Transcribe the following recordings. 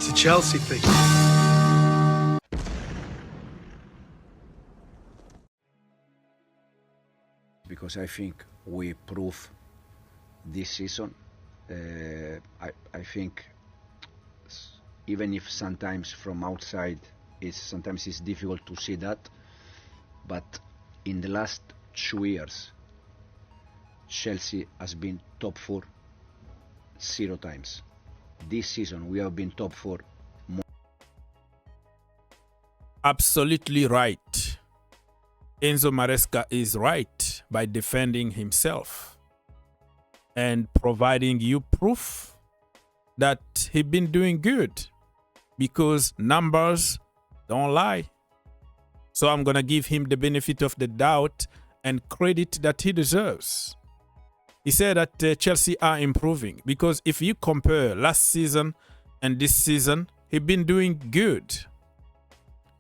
It's a Chelsea thing. Because I think we prove this season. I think even if sometimes from outside sometimes it's difficult to see that, but in the last 2 years Chelsea has been top 4 0 times. This season we have been top 4 more. Absolutely right. Enzo Maresca is right by defending himself and providing you proof that he's been doing good, because numbers don't lie. So I'm going to give him the benefit of the doubt and credit that he deserves. He said that Chelsea are improving, because if you compare last season and this season, he's been doing good.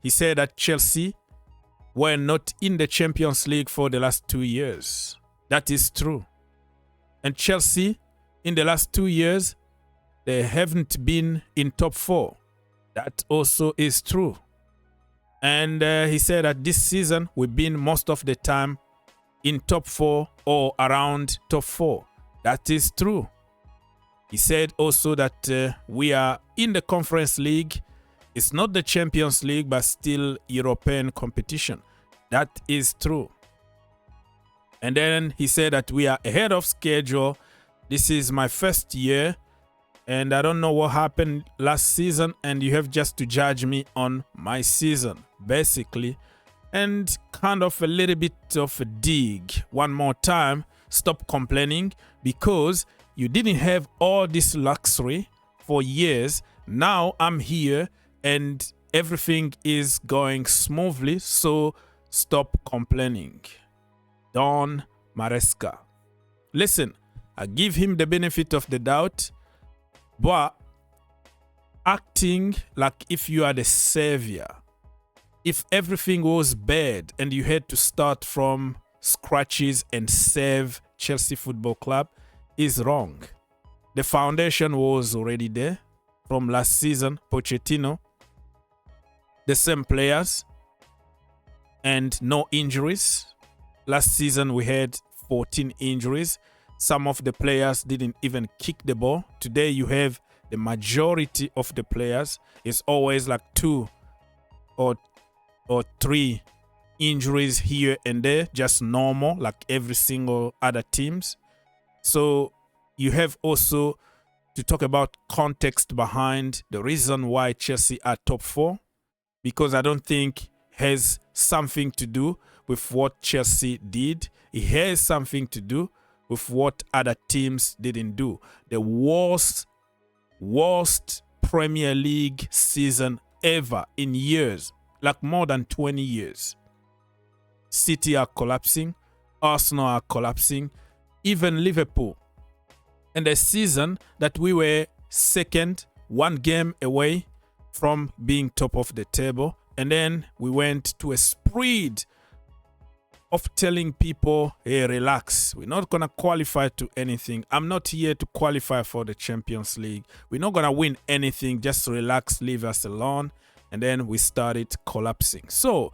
He said that Chelsea were not in the Champions League for the last 2 years. That is true. And Chelsea, in the last 2 years, they haven't been in top 4. That also is true. And he said that this season, we've been most of the time in top 4 or around top 4. That is true. He said also that we are in the Conference League. It's not the Champions League, but still European competition. That is true. And then he said that we are ahead of schedule. This is my first year, and I don't know what happened last season, and you have just to judge me on my season, basically. And kind of a little bit of a dig. One more time, stop complaining, because you didn't have all this luxury for years. Now I'm here and everything is going smoothly, so stop complaining. Don Maresca. Listen, I give him the benefit of the doubt, but acting like if you are the savior, if everything was bad and you had to start from scratches and save Chelsea Football Club, is wrong. The foundation was already there from last season. Pochettino, the same players and no injuries. Last season we had 14 injuries. Some of the players didn't even kick the ball. Today you have the majority of the players. It's always like 2 or 3 injuries here and there, just normal, like every single other teams. So you have also to talk about context behind the reason why Chelsea are top 4, because I don't think has something to do with what Chelsea did. It has something to do with what other teams didn't do. The worst Premier League season ever in years, like more than 20 years. City are collapsing, Arsenal are collapsing, even Liverpool. And a season that we were second, 1 game away from being top of the table. And then we went to a spread of telling people, hey, relax. We're not going to qualify to anything. I'm not here to qualify for the Champions League. We're not going to win anything. Just relax, leave us alone. And then we started collapsing. So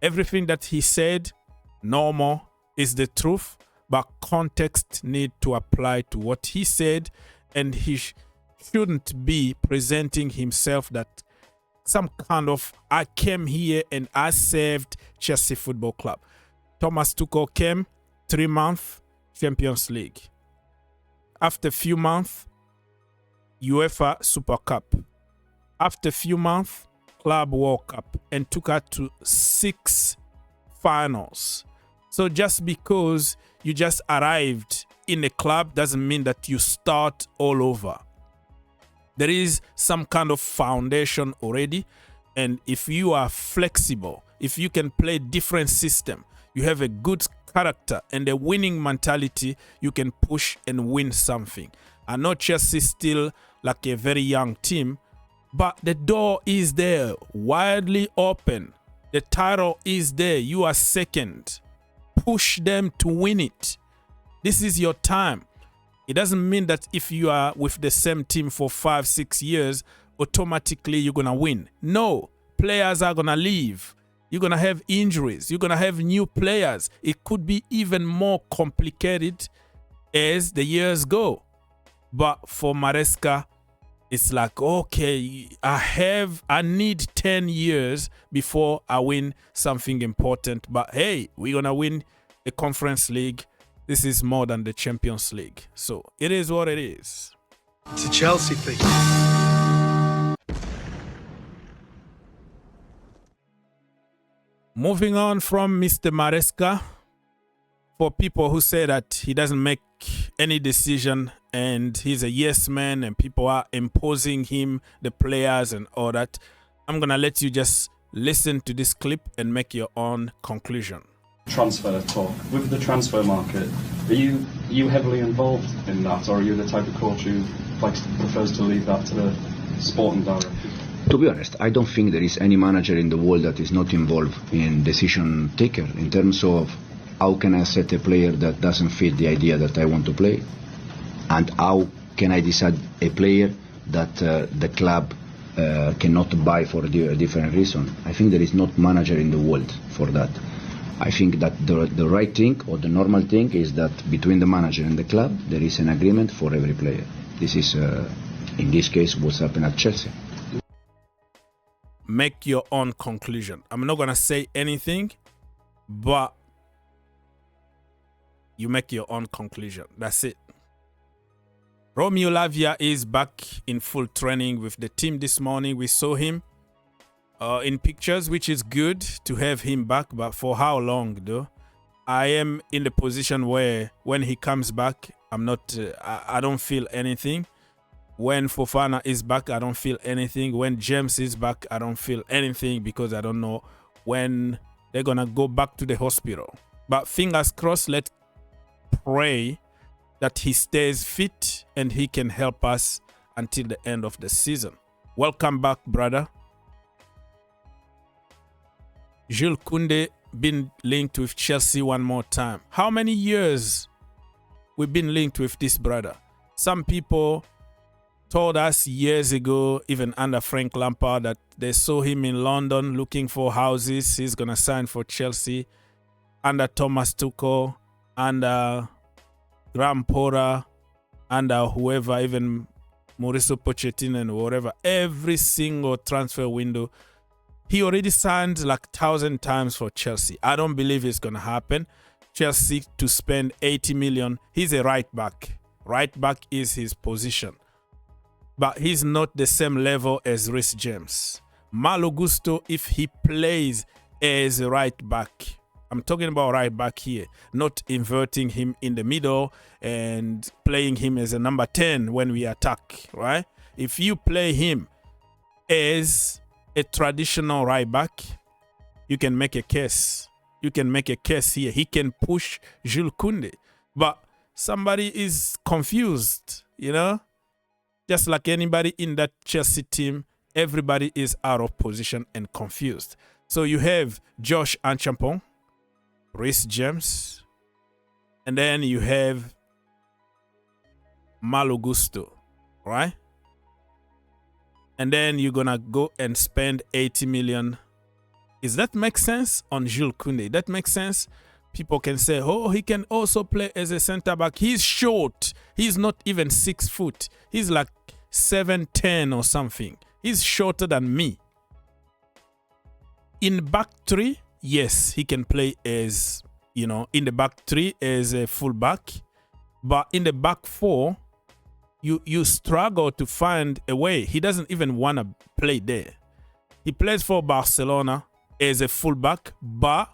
everything that he said, normal, is the truth. But context need to apply to what he said. And he shouldn't be presenting himself that some kind of, I came here and I saved Chelsea Football Club. Thomas Tuchel came, 3 months, Champions League. After a few months, UEFA Super Cup. After a few months, Club World Cup, and took her to 6 finals. So just because you just arrived in a club doesn't mean that you start all over. There is some kind of foundation already, and if you are flexible, if you can play different system, you have a good character and a winning mentality, you can push and win something. I know Chelsea still like a very young team, but the door is there, widely open. The title is there. You are second. Push them to win it. This is your time. It doesn't mean that if you are with the same team for 5-6 years automatically you're going to win. No, players are going to leave. You're going to have injuries. You're going to have new players. It could be even more complicated as the years go. But for Maresca, it's like, okay, I need 10 years before I win something important. But hey, we're going to win the Conference League. This is more than the Champions League. So it is what it is. It's a Chelsea thing. Moving on from Mr. Maresca, for people who say that he doesn't make any decision and he's a yes man and people are imposing him, the players and all that, I'm going to let you just listen to this clip and make your own conclusion. Transfer talk. With the transfer market, are you heavily involved in that, or are you the type of coach who prefers to leave that to the sporting director? To be honest, I don't think there is any manager in the world that is not involved in decision taker in terms of how can I set a player that doesn't fit the idea that I want to play, and how can I decide a player that the club cannot buy for a different reason. I think there is not manager in the world for that. I think that the right thing or the normal thing is that between the manager and the club there is an agreement for every player. This is in this case what's happened at Chelsea. Make your own conclusion. I'm not going to say anything, but you make your own conclusion. That's it. Romeo Lavia is back in full training with the team this morning. We saw him in pictures, which is good to have him back, but for how long though? I am in the position where when he comes back, I don't feel anything. When Fofana is back, I don't feel anything. When James is back, I don't feel anything because I don't know when they're going to go back to the hospital. But fingers crossed, let's pray that he stays fit and he can help us until the end of the season. Welcome back, brother. Jules Kounde been linked with Chelsea one more time. How many years we've been linked with this brother? Some people told us years ago, even under Frank Lampard, that they saw him in London looking for houses. He's going to sign for Chelsea. Under Thomas Tuchel, under Graham Potter, under whoever, even Mauricio Pochettino and whatever, every single transfer window, he already signed like 1,000 times for Chelsea. I don't believe it's going to happen. Chelsea to spend 80 million. He's a right back. Right back is his position. But he's not the same level as Reece James. Malo Gusto, if he plays as a right back, I'm talking about right back here, not inverting him in the middle and playing him as a number 10 when we attack, right? If you play him as a traditional right back, you can make a case. You can make a case here. He can push Jules Kounde. But somebody is confused, you know? Just like anybody in that Chelsea team, everybody is out of position and confused. So you have Josh Anchampong, Reece James, and then you have Malo Gusto, right? And then you're going to go and spend 80 million. Does that make sense on Jules Kounde? That makes sense? People can say, oh, he can also play as a center back. He's short. He's not even 6 foot. He's like 7'10" or something. He's shorter than me. In back three, yes, he can play as, you know, in the back three as a full back. But in the back four, you struggle to find a way. He doesn't even want to play there. He plays for Barcelona as a fullback, but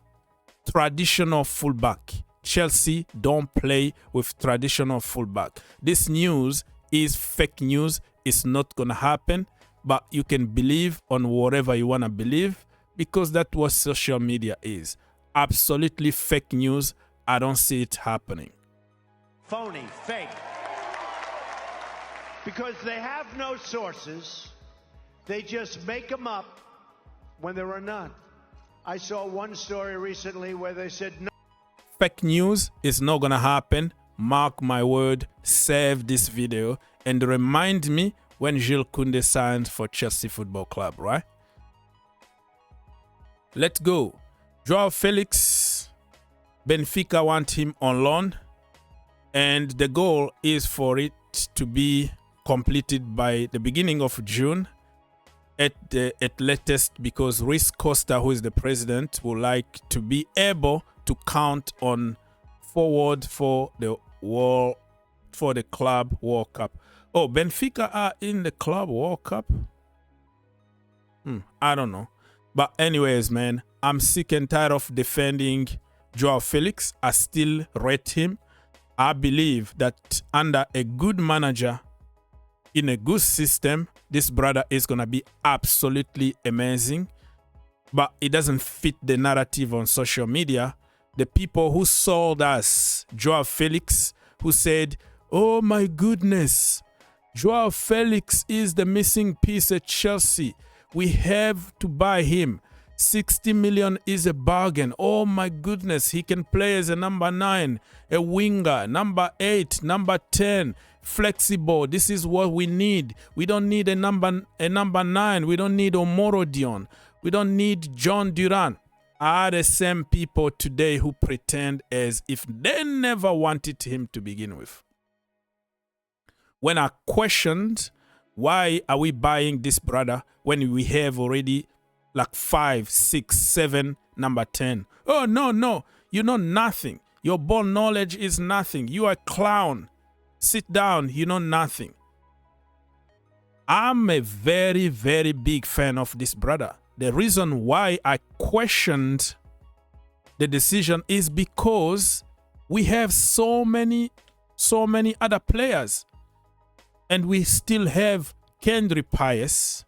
traditional fullback. Chelsea don't play with traditional fullback. This news is fake news. It's not going to happen, but you can believe on whatever you want to believe because that's what social media is. Absolutely fake news. I don't see it happening. Phony, fake. Because they have no sources. They just make them up when there are none. I saw one story recently where they said no. Fake news is not going to happen. Mark my word. Save this video and remind me when Jules Kounde signed for Chelsea Football Club, right? Let's go. Joao Felix, Benfica want him on loan, and the goal is for it to be completed by the beginning of June at latest, because Ruiz Costa, who is the president, would like to be able to count on forward for the Club World Cup. Oh, Benfica are in the Club World Cup? I don't know. But anyways, man, I'm sick and tired of defending Joao Felix. I still rate him. I believe that under a good manager, in a good system, this brother is going to be absolutely amazing. But it doesn't fit the narrative on social media. The people who sold us Joao Felix, who said, oh my goodness, Joao Felix is the missing piece at Chelsea. We have to buy him. 60 million is a bargain. Oh my goodness, he can play as a number 9, a winger, number 8, number 10, flexible. This is what we need. We don't need a number 9. We don't need Omorodion. We don't need John Duran. Are the same people today who pretend as if they never wanted him to begin with. When I questioned why are we buying this brother when we have already like 5, 6, 7, number 10. Oh, no, you know nothing. Your ball knowledge is nothing. You are a clown. Sit down, you know nothing. I'm a very, very big fan of this brother. The reason why I questioned the decision is because we have so many other players. And we still have Kendry Pius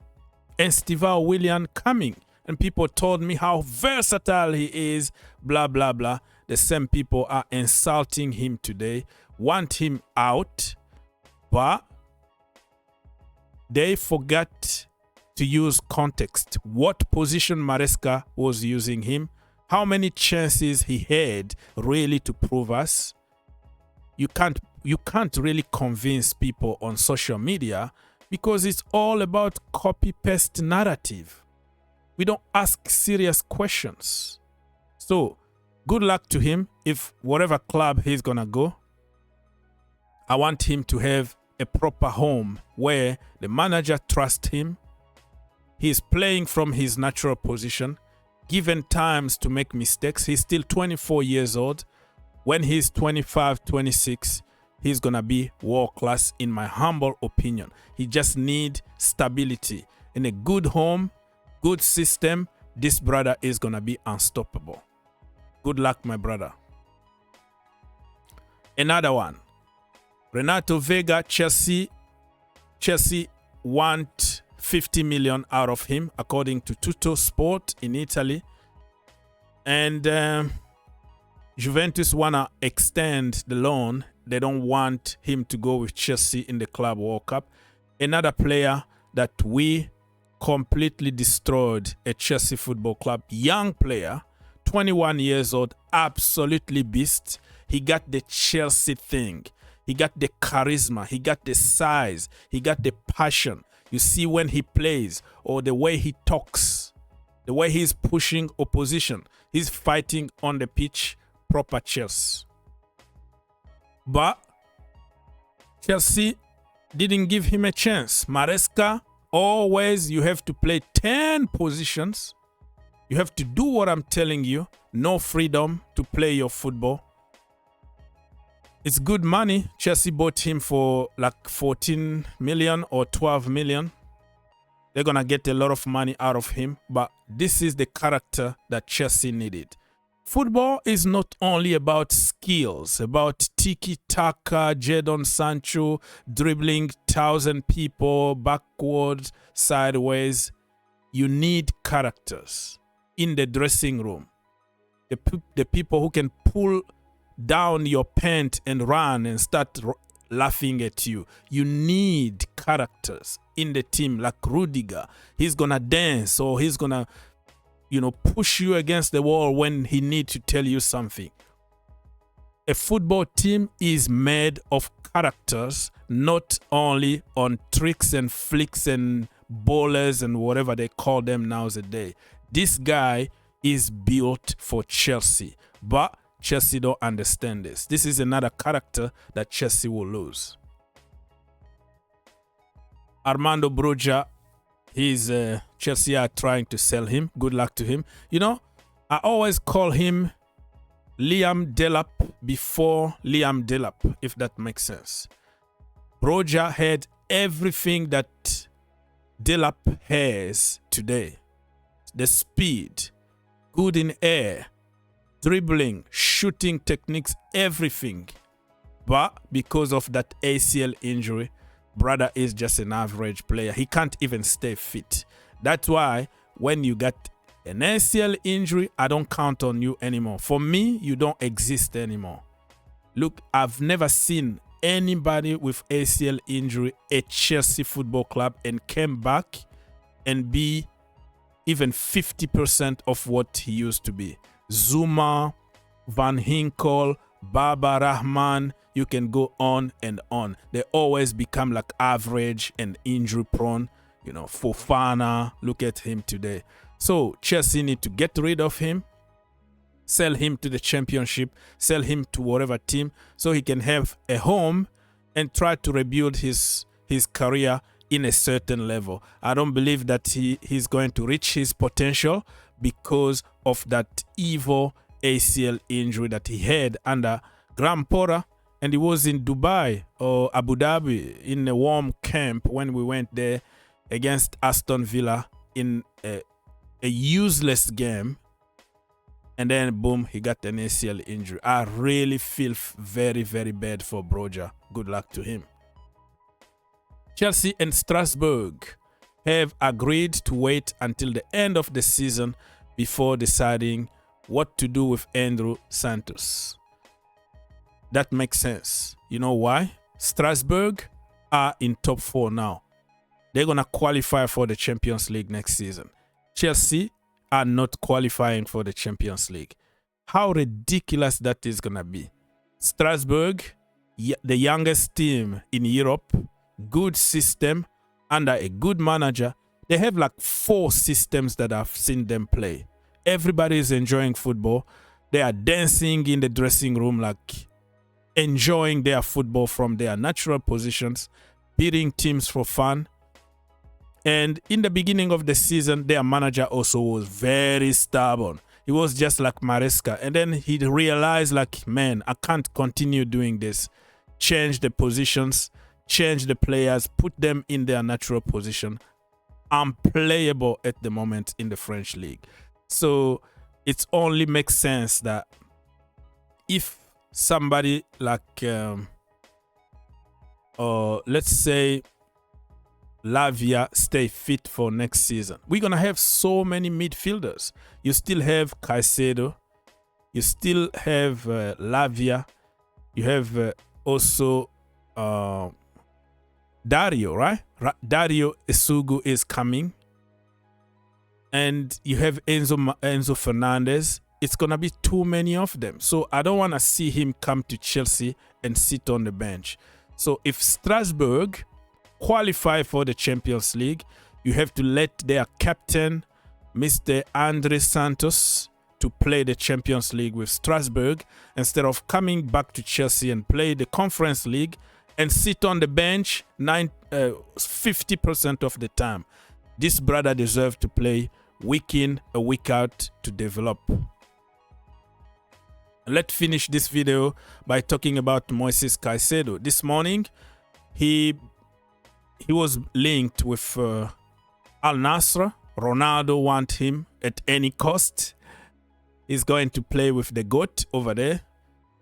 and Steve Willian coming. And people told me how versatile he is, blah, blah, blah. The same people are insulting him today, want him out, but they forgot to use context. What position Maresca was using him, how many chances he had really to prove us. You can't really convince people on social media because it's all about copy-paste narrative. We don't ask serious questions. So, good luck to him if whatever club he's gonna go. I want him to have a proper home where the manager trusts him. He's playing from his natural position, given times to make mistakes. He's still 24 years old. When he's 25, 26, he's going to be world class in my humble opinion. He just needs stability. In a good home, good system, this brother is going to be unstoppable. Good luck, my brother. Another one. Renato Veiga, Chelsea. Chelsea want 50 million out of him, according to TalkSPORT in Italy. And Juventus want to extend the loan. They don't want him to go with Chelsea in the Club World Cup. Another player that we completely destroyed at Chelsea Football Club. Young player, 21 years old, absolutely beast. He got the Chelsea thing. He got the charisma. He got the size. He got the passion. You see when he plays or the way he talks, the way he's pushing opposition. He's fighting on the pitch, proper Chelsea. But Chelsea didn't give him a chance. Maresca, always you have to play 10 positions. You have to do what I'm telling you. No freedom to play your football. It's good money. Chelsea bought him for like 14 million or 12 million. They're going to get a lot of money out of him. But this is the character that Chelsea needed. Football is not only about skills, about tiki-taka, Jadon Sancho, dribbling 1,000 people backwards, sideways. You need characters in the dressing room. The people who can pull down your pant and run and start laughing at you. You need characters in the team like Rudiger. He's going to dance or he's going to push you against the wall when he needs to tell you something. A football team is made of characters, not only on tricks and flicks and bowlers and whatever they call them nowadays. This guy is built for Chelsea, but Chelsea don't understand this. This is another character that Chelsea will lose. Armando Broja, Chelsea are trying to sell him. Good luck to him. You know, I always call him Liam Delap before Liam Delap, if that makes sense. Broja had everything that Delap has today. The speed, good in air, dribbling, shooting techniques, everything. But because of that ACL injury, brother is just an average player. He can't even stay fit. That's why when you get an ACL injury, I don't count on you anymore. For me, you don't exist anymore. Look, I've never seen anybody with ACL injury at Chelsea Football Club and came back and be even 50% of what he used to be. Zuma, Van Hinkel, Baba Rahman, you can go on and on. They always become like average and injury prone. You know, Fofana, look at him today. So Chelsea need to get rid of him, sell him to the Championship, sell him to whatever team so he can have a home and try to rebuild his career in a certain level. I don't believe that he's going to reach his potential because of that evil ACL injury that he had under Graham Potter, and he was in Dubai or Abu Dhabi in a warm camp when we went there against Aston Villa in a useless game, and then boom, he got an ACL injury. I really feel very, very bad for Broja. Good luck to him. Chelsea and Strasbourg have agreed to wait until the end of the season before deciding what to do with Andrey Santos. That makes sense. You know why? Strasbourg are in top 4 now. They're going to qualify for the Champions League next season. Chelsea are not qualifying for the Champions League. How ridiculous that is going to be. Strasbourg, the youngest team in Europe, good system, under a good manager. They have like 4 systems that I've seen them play. Everybody is enjoying football. They are dancing in the dressing room, like enjoying their football from their natural positions, beating teams for fun. And in the beginning of the season, their manager also was very stubborn. He was just like Maresca. And then he realized, like, man, I can't continue doing this. Change the positions, change the players, put them in their natural position. Unplayable at the moment in the French league. So it only makes sense that if somebody like, let's say, Lavia stay fit for next season, we're going to have so many midfielders. You still have Caicedo. You still have Lavia. You have also Dario, right? Dario Esugu is coming. And you have Enzo Fernandez. It's going to be too many of them. So I don't want to see him come to Chelsea and sit on the bench. So if Strasbourg qualify for the Champions League, you have to let their captain, Mr. Andrey Santos, to play the Champions League with Strasbourg instead of coming back to Chelsea and play the Conference League and sit on the bench 50% of the time. This brother deserves to play week in, a week out to develop. Let's finish this video by talking about Moises Caicedo. This morning, he was linked with Al-Nassr. Ronaldo wants him at any cost. He's going to play with the GOAT over there.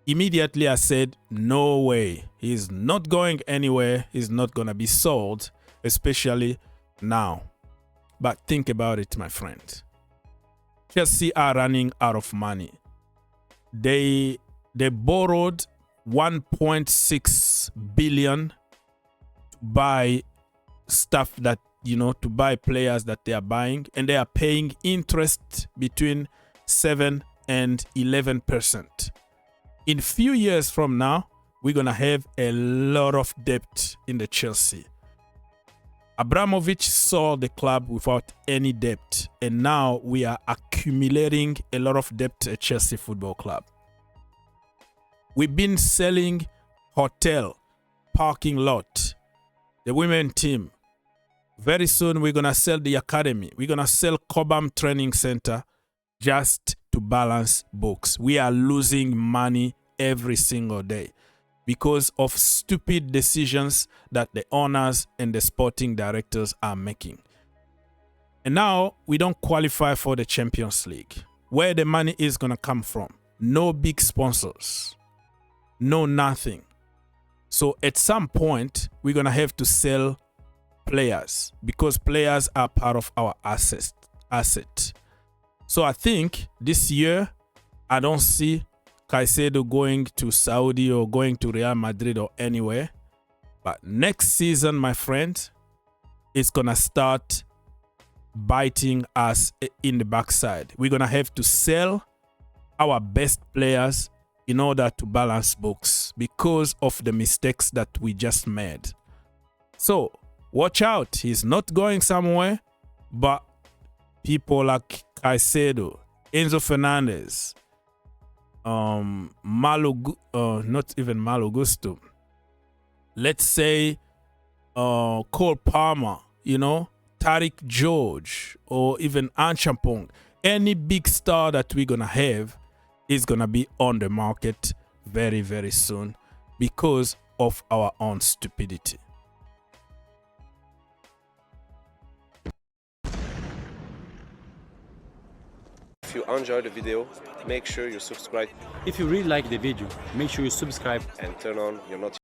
Immediately I said, no way. He's not going anywhere. He's not going to be sold, especially now. But think about it, my friend. Chelsea are running out of money. They borrowed 1.6 billion to buy stuff that, to buy players that they are buying, and they are paying interest between 7 and 11%. In few years from now, we're going to have a lot of debt in the Chelsea. Abramovich saw the club without any debt, and now we are accumulating a lot of debt at Chelsea Football Club. We've been selling hotel, parking lot, the women team. Very soon, we're going to sell the academy. We're going to sell Cobham Training Center just to balance books. We are losing money every single day because of stupid decisions that the owners and the sporting directors are making. And now we don't qualify for the Champions League. Where the money is going to come from? No big sponsors. No nothing. So at some point, we're going to have to sell players because players are part of our asset. So I think this year, I don't see Caicedo going to Saudi or going to Real Madrid or anywhere. But next season, my friend, it's going to start biting us in the backside. We're going to have to sell our best players in order to balance books because of the mistakes that we just made. So watch out. He's not going somewhere, but people like Caicedo, Enzo Fernandez, not even Malo Gusto. Let's say Cole Palmer, Tariq George, or even Anchampong. Any big star that we're going to have is going to be on the market very, very soon because of our own stupidity. If you enjoyed the video, make sure you subscribe If you really like the video, make sure you subscribe and turn on your notifications.